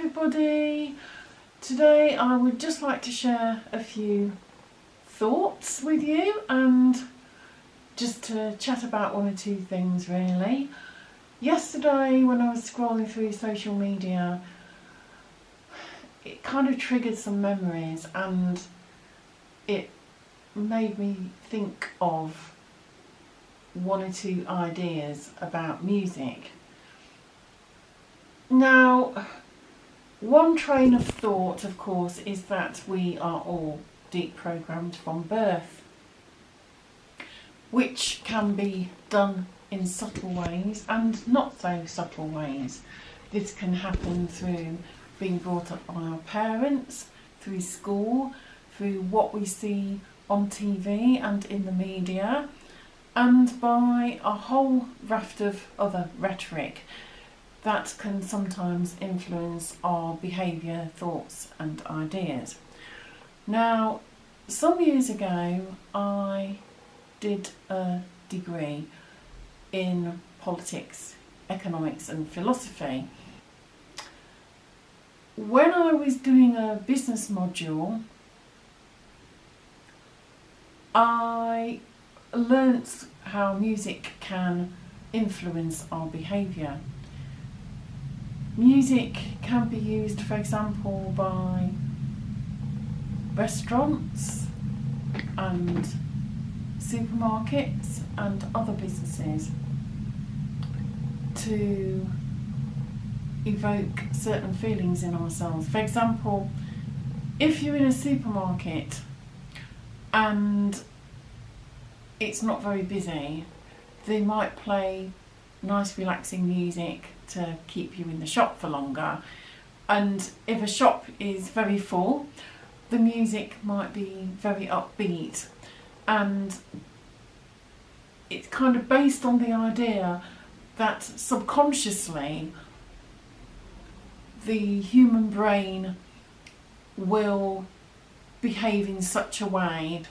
everybody. Today I would just like to share a few thoughts with you and just to chat about one or two things really. Yesterday when I was scrolling through social media, it kind of triggered some memories and it made me think of one or two ideas about music. Now, one train of thought, of course, is that we are all deep programmed from birth, which can be done in subtle ways and not so subtle ways. This can happen through being brought up by our parents, through school, through what we see on TV and in the media, and by a whole raft of other rhetoric that can sometimes influence our behaviour, thoughts and ideas. Now, some years ago I did a degree in politics, economics and philosophy. When I was doing a business module, I learnt how music can influence our behaviour. Music can be used, for example, by restaurants and supermarkets and other businesses to evoke certain feelings in ourselves. For example, if you're in a supermarket and it's not very busy, they might play nice relaxing music to keep you in the shop for longer, and if a shop is very full, the music might be very upbeat, and it's kind of based on the idea that subconsciously the human brain will behave in such a way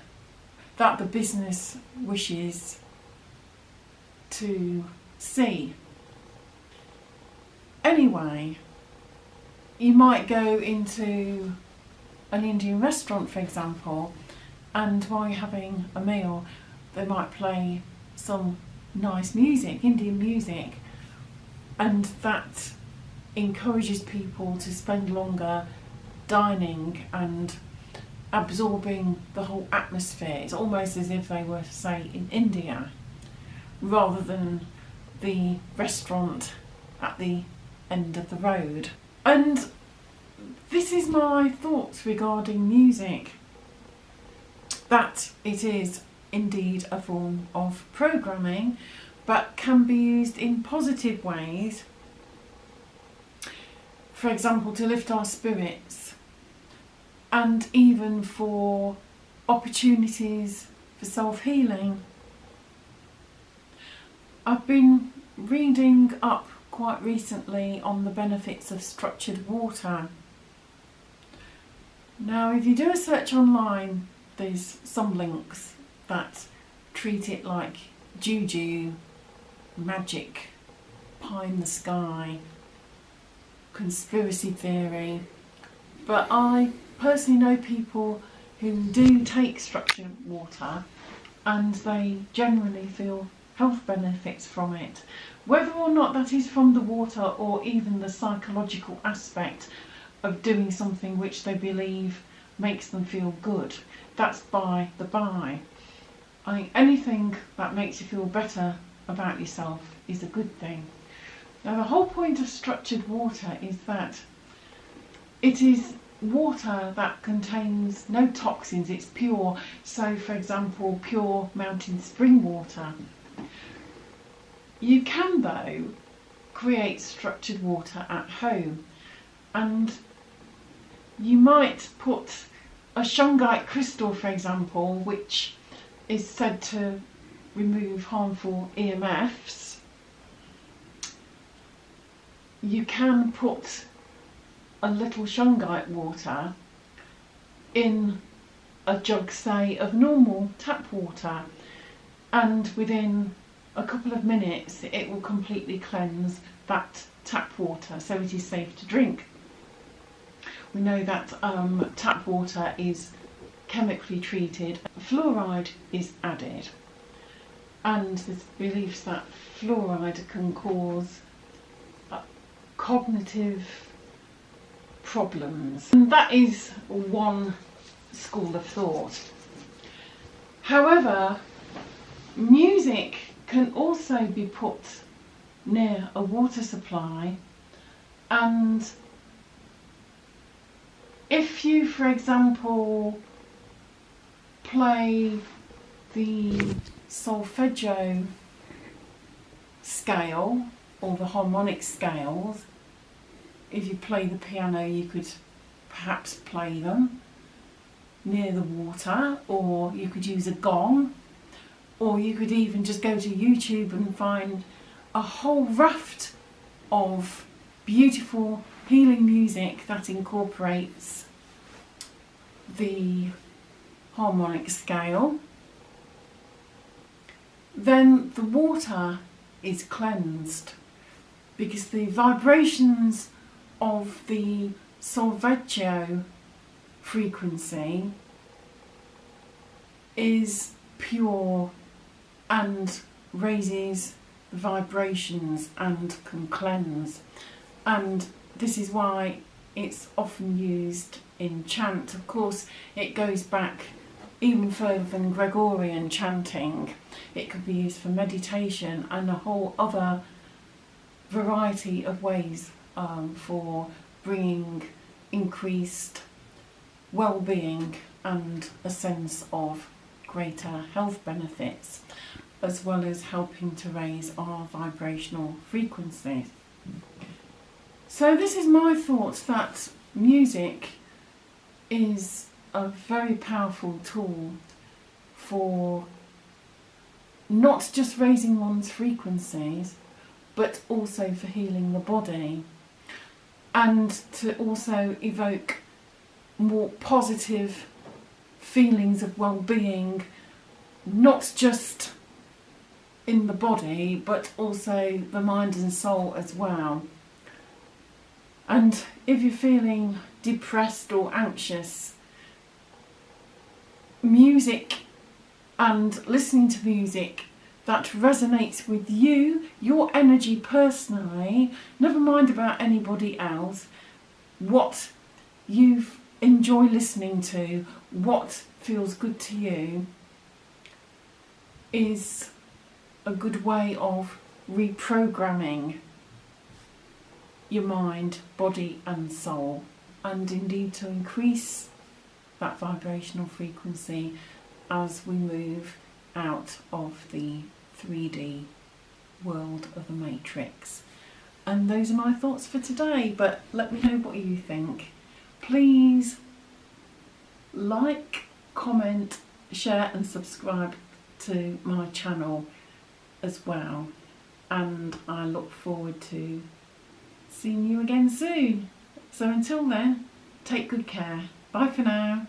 that the business wishes to see. Anyway, you might go into an Indian restaurant, for example, and while you're having a meal, they might play some nice music, Indian music, and that encourages people to spend longer dining and absorbing the whole atmosphere. It's almost as if they were, say, in India, rather than the restaurant at the end of the road. And this is my thoughts regarding music, that it is indeed a form of programming, but can be used in positive ways, for example to lift our spirits, and even for opportunities for self-healing. I've been reading up quite recently on the benefits of structured water. Now, if you do a search online, there's some links that treat it like juju, magic, pie in the sky, conspiracy theory, but I personally know people who do take structured water and they generally feel health benefits from it. Whether or not that is from the water or even the psychological aspect of doing something which they believe makes them feel good, that's by the by. I think anything that makes you feel better about yourself is a good thing. Now, the whole point of structured water is that it is water that contains no toxins, it's pure. So, for example, pure mountain spring water. You can, though, create structured water at home, and you might put a shungite crystal, for example, which is said to remove harmful EMFs. You can put a little shungite water in a jug, say, of normal tap water, and within a couple of minutes it will completely cleanse that tap water, so it is safe to drink. We know that tap water is chemically treated. Fluoride is added, and there's beliefs that fluoride can cause cognitive problems. And that is one school of thought. However, music can also be put near a water supply, and if you, for example, play the solfeggio scale or the harmonic scales, if you play the piano, you could perhaps play them near the water, or you could use a gong, or you could even just go to YouTube and find a whole raft of beautiful healing music that incorporates the harmonic scale. Then the water is cleansed, because the vibrations of the solfeggio frequency is pure and raises the vibrations and can cleanse. And this is why it's often used in chant. Of course, it goes back even further than Gregorian chanting. It could be used for meditation and a whole other variety of ways for bringing increased well-being and a sense of greater health benefits, as well as helping to raise our vibrational frequencies. So this is my thoughts, that music is a very powerful tool for not just raising one's frequencies, but also for healing the body, and to also evoke more positive feelings of well-being, not just in the body, but also the mind and soul as well. And if you're feeling depressed or anxious, music and listening to music that resonates with you, your energy personally, never mind about anybody else, what you enjoy listening to, what feels good to you, is a good way of reprogramming your mind, body and soul, and indeed to increase that vibrational frequency as we move out of the 3D world of the matrix. And those are my thoughts for today, but let me know what you think. Please like, comment, share and subscribe to my channel as well, and I look forward to seeing you again soon. So until then, take good care. Bye for now.